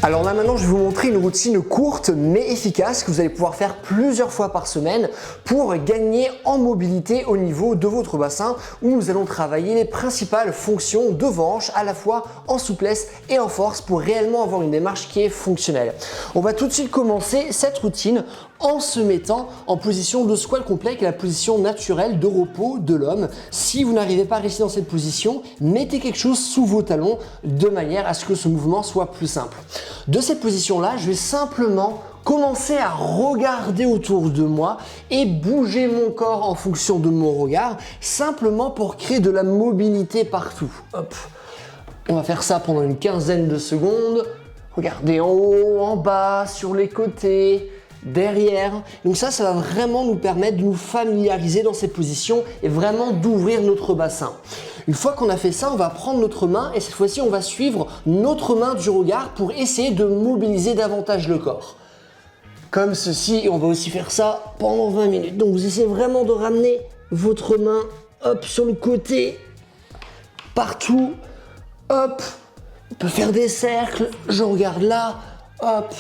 Alors là maintenant je vais vous montrer une routine courte mais efficace que vous allez pouvoir faire plusieurs fois par semaine pour gagner en mobilité au niveau de votre bassin, où nous allons travailler les principales fonctions devant hanche à la fois en souplesse et en force pour réellement avoir une démarche qui est fonctionnelle. On va tout de suite commencer cette routine en se mettant en position de squat complet, qui est la position naturelle de repos de l'homme. Si vous n'arrivez pas à rester dans cette position, mettez quelque chose sous vos talons de manière à ce que ce mouvement soit plus simple. De cette position-là, je vais simplement commencer à regarder autour de moi et bouger mon corps en fonction de mon regard, simplement pour créer de la mobilité partout. Hop. On va faire ça pendant une quinzaine de secondes. Regardez en haut, en bas, sur les côtés, derrière. Donc ça va vraiment nous permettre de nous familiariser dans ces positions et vraiment d'ouvrir notre bassin. Une fois qu'on a fait ça, on va prendre notre main et cette fois-ci, on va suivre notre main du regard pour essayer de mobiliser davantage le corps. Comme ceci, et on va aussi faire ça pendant 20 minutes. Donc vous essayez vraiment de ramener votre main, hop, sur le côté, partout, hop. On peut faire des cercles, je regarde là, hop.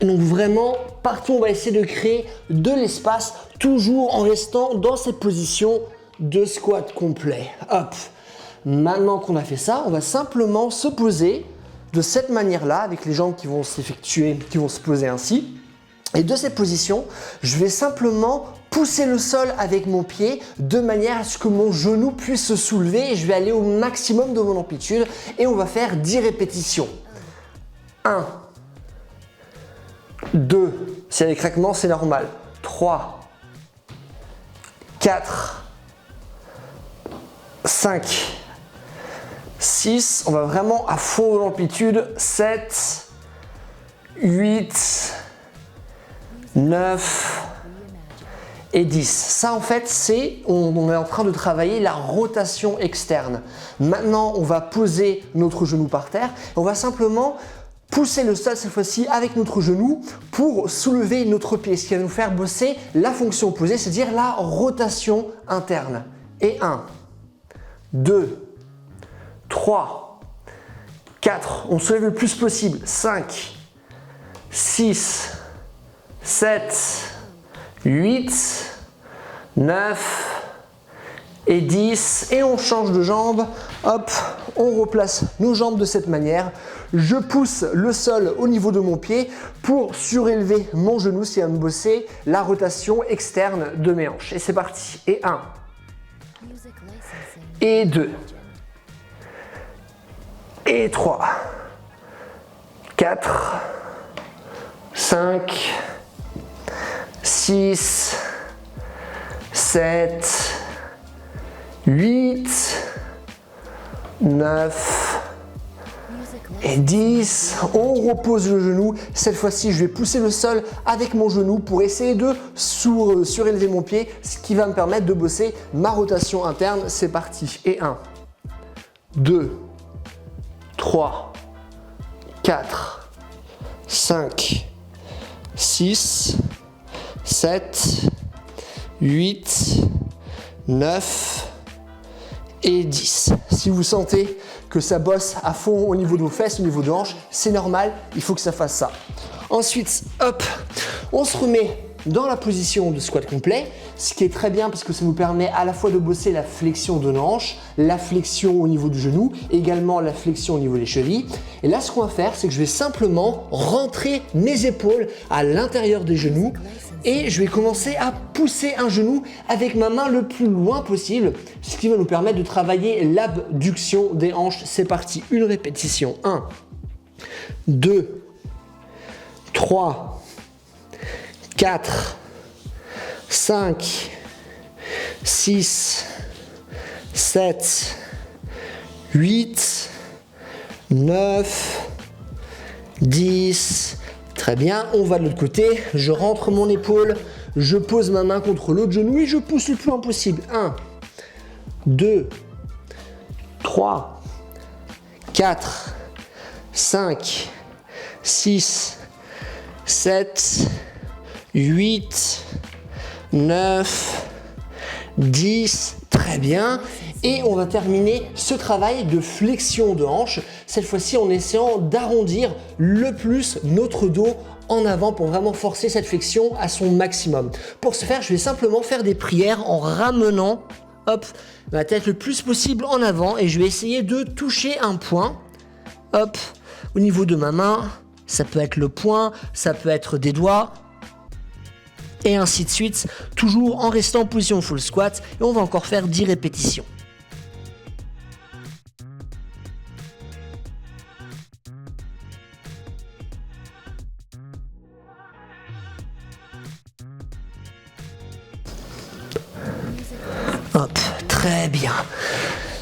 Donc vraiment, partout, on va essayer de créer de l'espace, toujours en restant dans cette position de squat complet. Hop. Maintenant qu'on a fait ça, on va simplement se poser de cette manière-là, avec les jambes qui vont s'effectuer, qui vont se poser ainsi. Et de cette position, je vais simplement pousser le sol avec mon pied de manière à ce que mon genou puisse se soulever et je vais aller au maximum de mon amplitude et on va faire 10 répétitions. 1, 2, s'il y a des craquements, c'est normal. 3, 4, 5, 6, on va vraiment à fond de l'amplitude. 7, 8, 9 et 10. Ça en fait, on est en train de travailler la rotation externe. Maintenant, on va poser notre genou par terre. On va simplement pousser le sol cette fois-ci avec notre genou pour soulever notre pied, ce qui va nous faire bosser la fonction opposée, c'est-à-dire la rotation interne. Et 1, 2, 3, 4, on se lève le plus possible, 5, 6, 7, 8, 9 et 10 et on change de jambe, hop, on replace nos jambes de cette manière. Je pousse le sol au niveau de mon pied pour surélever mon genou, ce qui va me bosser la rotation externe de mes hanches. Et c'est parti, et 1, et 2, et 3, 4, 5, 6, 7, 8, 9 et 10. On repose le genou. Cette fois-ci, je vais pousser le sol avec mon genou pour essayer de surélever mon pied, ce qui va me permettre de bosser ma rotation interne. C'est parti. Et 1, 2, 3, 4, 5, 6, 7, 8, 9 et 10. Si vous sentez que ça bosse à fond au niveau de vos fesses, au niveau de hanches, c'est normal, il faut que ça fasse ça. Ensuite, hop, on se remet dans la position de squat complet, ce qui est très bien parce que ça nous permet à la fois de bosser la flexion de nos hanches, la flexion au niveau du genou, également la flexion au niveau des chevilles. Et là, ce qu'on va faire, c'est que je vais simplement rentrer mes épaules à l'intérieur des genoux et je vais commencer à pousser un genou avec ma main le plus loin possible, ce qui va nous permettre de travailler l'abduction des hanches. C'est parti, une répétition. 1, 2, 3, 4, 5, 6, 7, 8, 9, 10. Très bien, on va de l'autre côté. Je rentre mon épaule, je pose ma main contre l'autre genou et je pousse le plus loin possible. 1, 2, 3, 4, 5, 6, 7, 8, 9, 10. Très bien. Et on va terminer ce travail de flexion de hanche, cette fois-ci en essayant d'arrondir le plus notre dos en avant pour vraiment forcer cette flexion à son maximum. Pour ce faire, je vais simplement faire des prières en ramenant hop, ma tête le plus possible en avant et je vais essayer de toucher un point hop, au niveau de ma main. Ça peut être le poing, ça peut être des doigts et ainsi de suite, toujours en restant en position full squat et on va encore faire 10 répétitions. Hop, très bien.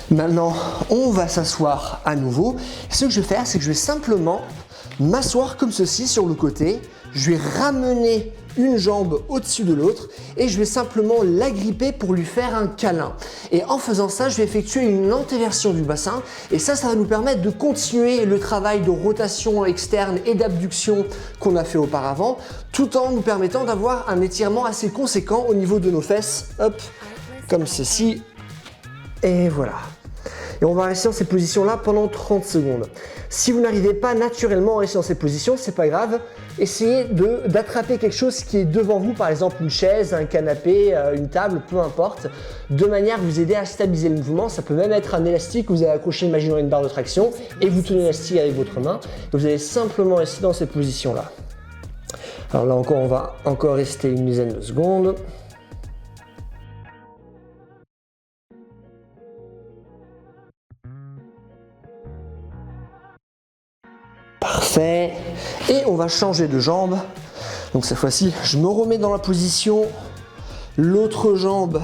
Maintenant, on va s'asseoir à nouveau. Ce que je vais faire, c'est que je vais simplement m'asseoir comme ceci sur le côté. Je vais ramener une jambe au-dessus de l'autre et je vais simplement l'agripper pour lui faire un câlin. Et en faisant ça, je vais effectuer une antéversion du bassin et ça va nous permettre de continuer le travail de rotation externe et d'abduction qu'on a fait auparavant, tout en nous permettant d'avoir un étirement assez conséquent au niveau de nos fesses. Hop, comme ceci. Et voilà. Et on va rester dans ces positions-là pendant 30 secondes. Si vous n'arrivez pas naturellement à rester dans ces positions, c'est pas grave. Essayez d'attraper quelque chose qui est devant vous, par exemple une chaise, un canapé, une table, peu importe, de manière à vous aider à stabiliser le mouvement. Ça peut même être un élastique que vous allez accrocher, imaginons une barre de traction, et vous tenez l'élastique avec votre main. Et vous allez simplement rester dans ces positions-là. Alors là encore, on va encore rester une dizaine de secondes. Parfait. Et on va changer de jambe. Donc cette fois-ci, je me remets dans la position. L'autre jambe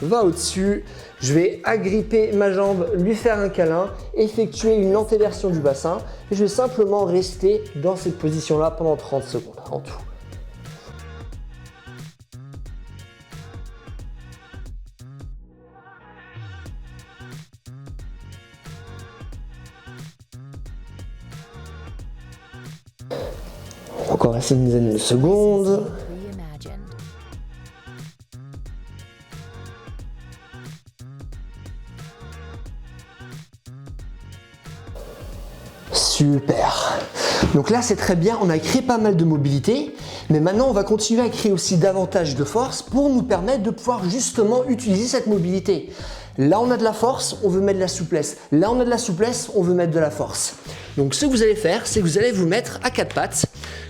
va au-dessus. Je vais agripper ma jambe, lui faire un câlin, effectuer une antéversion du bassin. Et je vais simplement rester dans cette position-là pendant 30 secondes en tout. Encore assez une dizaine de secondes. Super. Donc là c'est très bien, on a créé pas mal de mobilité, mais maintenant on va continuer à créer aussi davantage de force pour nous permettre de pouvoir justement utiliser cette mobilité. Là on a de la force, on veut mettre de la souplesse. Là on a de la souplesse, on veut mettre de la force. Donc ce que vous allez faire, c'est que vous allez vous mettre à quatre pattes,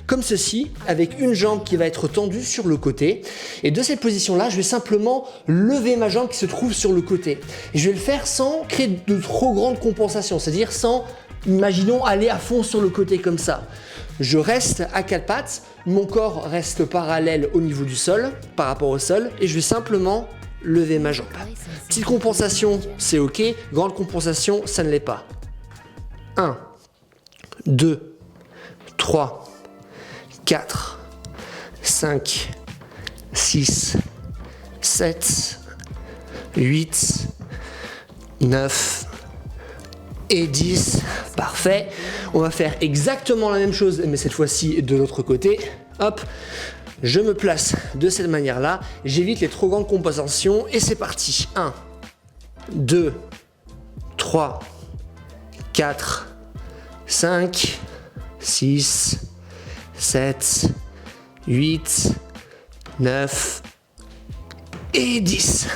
comme ceci, avec une jambe qui va être tendue sur le côté. Et de cette position-là, je vais simplement lever ma jambe qui se trouve sur le côté. Et je vais le faire sans créer de trop grande compensation, c'est-à-dire sans, imaginons, aller à fond sur le côté comme ça. Je reste à quatre pattes, mon corps reste parallèle au niveau du sol, par rapport au sol, et je vais simplement lever ma jambe. Petite compensation, c'est ok. Grande compensation, ça ne l'est pas. 1, 2, 3, 4, 5, 6, 7, 8, 9 et 10. Parfait. On va faire exactement la même chose, mais cette fois-ci de l'autre côté. Hop. Je me place de cette manière-là, j'évite les trop grandes compensations et c'est parti. 1, 2, 3, 4, 5, 6, 7, 8, 9 et 10.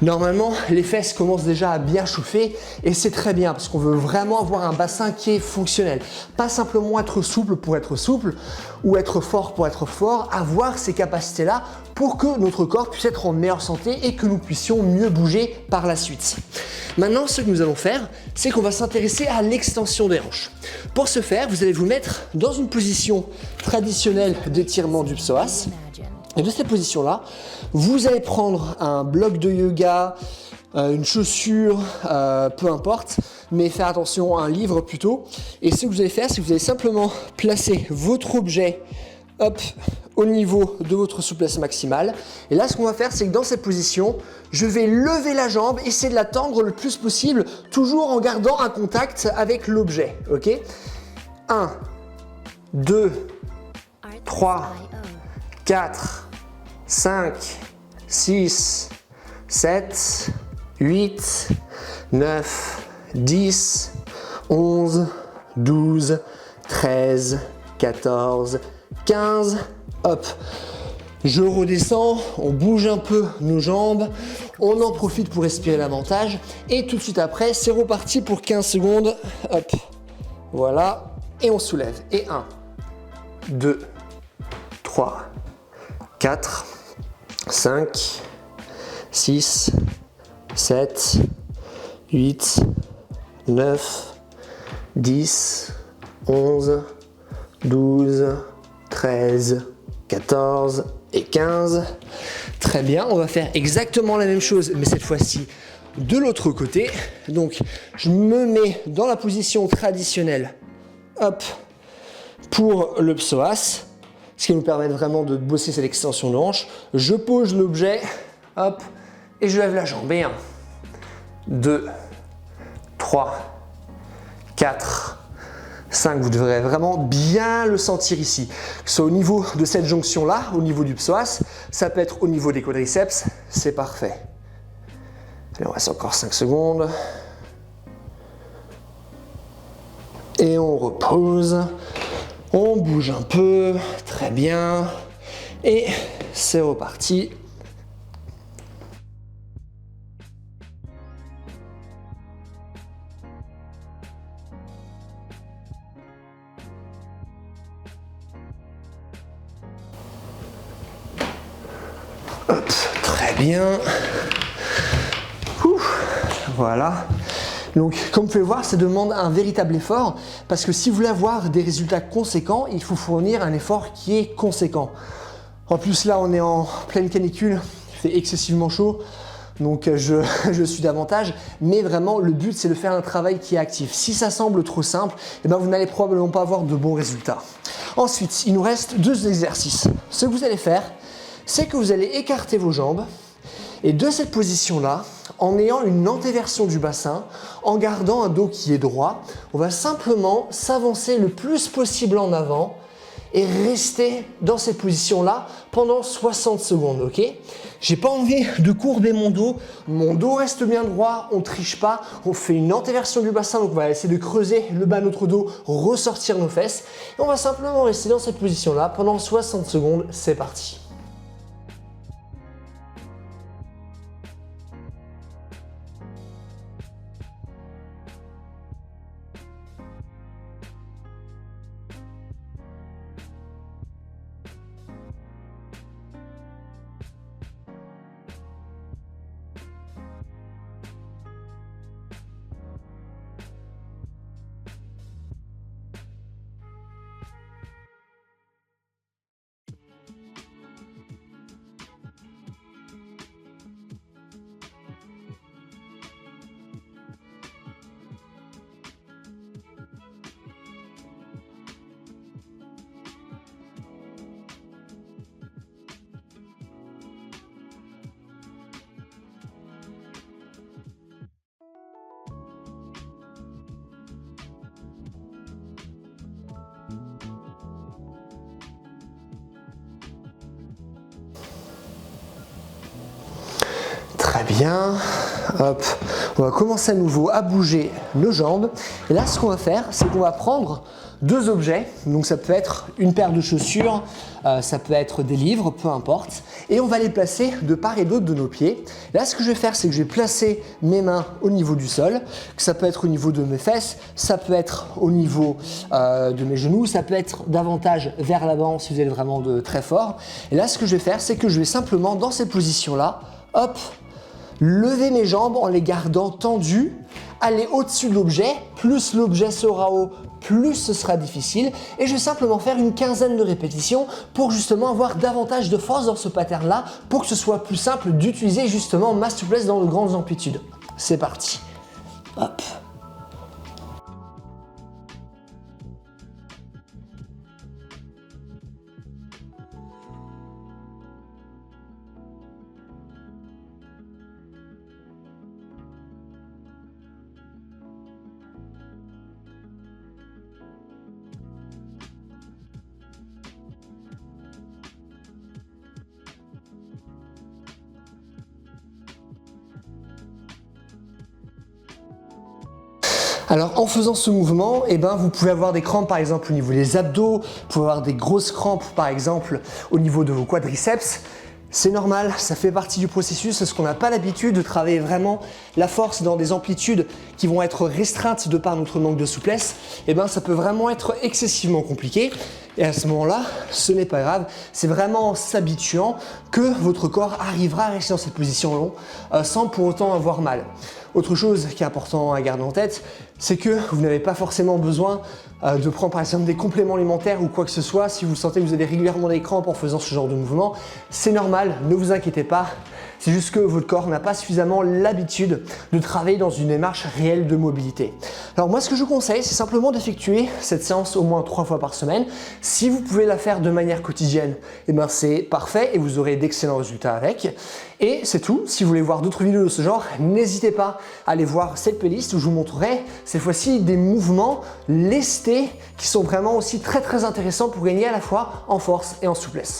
Normalement, les fesses commencent déjà à bien chauffer et c'est très bien parce qu'on veut vraiment avoir un bassin qui est fonctionnel. Pas simplement être souple pour être souple ou être fort pour être fort, avoir ces capacités-là pour que notre corps puisse être en meilleure santé et que nous puissions mieux bouger par la suite. Maintenant, ce que nous allons faire, c'est qu'on va s'intéresser à l'extension des hanches. Pour ce faire, vous allez vous mettre dans une position traditionnelle d'étirement du psoas. Et de cette position-là, vous allez prendre un bloc de yoga, une chaussure, peu importe, mais faire attention à un livre plutôt. Et ce que vous allez faire, c'est que vous allez simplement placer votre objet hop, au niveau de votre souplesse maximale. Et là, ce qu'on va faire, c'est que dans cette position, je vais lever la jambe, essayer de la tendre le plus possible, toujours en gardant un contact avec l'objet. Ok ? 1, 2, 3, 4, 5, 6, 7, 8, 9, 10, 11, 12, 13, 14, 15. Hop. Je redescends, on bouge un peu nos jambes, on en profite pour respirer davantage et tout de suite après, c'est reparti pour 15 secondes. Hop. Voilà. Et on soulève. Et 1, 2, 3, 4, 5, 6, 7, 8, 9, 10, 11, 12, 13, 14 et 15. Très bien, on va faire exactement la même chose, mais cette fois-ci de l'autre côté. Donc, je me mets dans la position traditionnelle. Hop, pour le psoas, ce qui nous permet vraiment de bosser cette extension de hanche. Je pose l'objet, hop, et je lève la jambe. Et 1, 2, 3, 4, 5. Vous devrez vraiment bien le sentir ici. Que ce soit au niveau de cette jonction-là, au niveau du psoas, ça peut être au niveau des quadriceps, c'est parfait. Allez, on reste encore 5 secondes. Et on repose. On bouge un peu, très bien. Et c'est reparti. Hop, très bien. Voilà. Donc, comme vous pouvez voir, ça demande un véritable effort parce que si vous voulez avoir des résultats conséquents, il faut fournir un effort qui est conséquent. En plus, là, on est en pleine canicule, il fait excessivement chaud, donc je suis davantage, mais vraiment, le but, c'est de faire un travail qui est actif. Si ça semble trop simple, eh ben, vous n'allez probablement pas avoir de bons résultats. Ensuite, il nous reste 2 exercices. Ce que vous allez faire, c'est que vous allez écarter vos jambes et de cette position-là, en ayant une antéversion du bassin, en gardant un dos qui est droit, on va simplement s'avancer le plus possible en avant et rester dans cette position-là pendant 60 secondes, ok? J'ai pas envie de courber mon dos reste bien droit, on triche pas, on fait une antéversion du bassin, donc on va essayer de creuser le bas de notre dos, ressortir nos fesses, et on va simplement rester dans cette position-là pendant 60 secondes, c'est parti. Très bien, hop, on va commencer à nouveau à bouger nos jambes. Et là, ce qu'on va faire, c'est qu'on va prendre 2 objets. Donc ça peut être une paire de chaussures, ça peut être des livres, peu importe. Et on va les placer de part et d'autre de nos pieds. Là, ce que je vais faire, c'est que je vais placer mes mains au niveau du sol. Ça peut être au niveau de mes fesses, ça peut être au niveau de mes genoux, ça peut être davantage vers l'avant si vous êtes vraiment très fort. Et là, ce que je vais faire, c'est que je vais simplement, dans cette position-là, hop, lever mes jambes en les gardant tendues, aller au-dessus de l'objet, plus l'objet sera haut, plus ce sera difficile. Et je vais simplement faire une quinzaine de répétitions pour justement avoir davantage de force dans ce pattern-là, pour que ce soit plus simple d'utiliser justement ma souplesse dans de grandes amplitudes. C'est parti. Hop. Alors en faisant ce mouvement, vous pouvez avoir des crampes par exemple au niveau des abdos, vous pouvez avoir des grosses crampes par exemple au niveau de vos quadriceps. C'est normal, ça fait partie du processus, parce qu'on n'a pas l'habitude de travailler vraiment la force dans des amplitudes qui vont être restreintes de par notre manque de souplesse. Ça peut vraiment être excessivement compliqué. Et à ce moment-là, ce n'est pas grave, c'est vraiment en s'habituant que votre corps arrivera à rester dans cette position longue sans pour autant avoir mal. Autre chose qui est important à garder en tête, c'est que vous n'avez pas forcément besoin de prendre par exemple des compléments alimentaires ou quoi que ce soit. Si vous sentez que vous avez régulièrement des crampes en faisant ce genre de mouvement, c'est normal, ne vous inquiétez pas. C'est juste que votre corps n'a pas suffisamment l'habitude de travailler dans une démarche réelle de mobilité. Alors moi, ce que je vous conseille, c'est simplement d'effectuer cette séance au moins 3 fois par semaine. Si vous pouvez la faire de manière quotidienne, c'est parfait et vous aurez d'excellents résultats avec. Et c'est tout. Si vous voulez voir d'autres vidéos de ce genre, n'hésitez pas à aller voir cette playlist où je vous montrerai cette fois-ci des mouvements lestés qui sont vraiment aussi très intéressants pour gagner à la fois en force et en souplesse.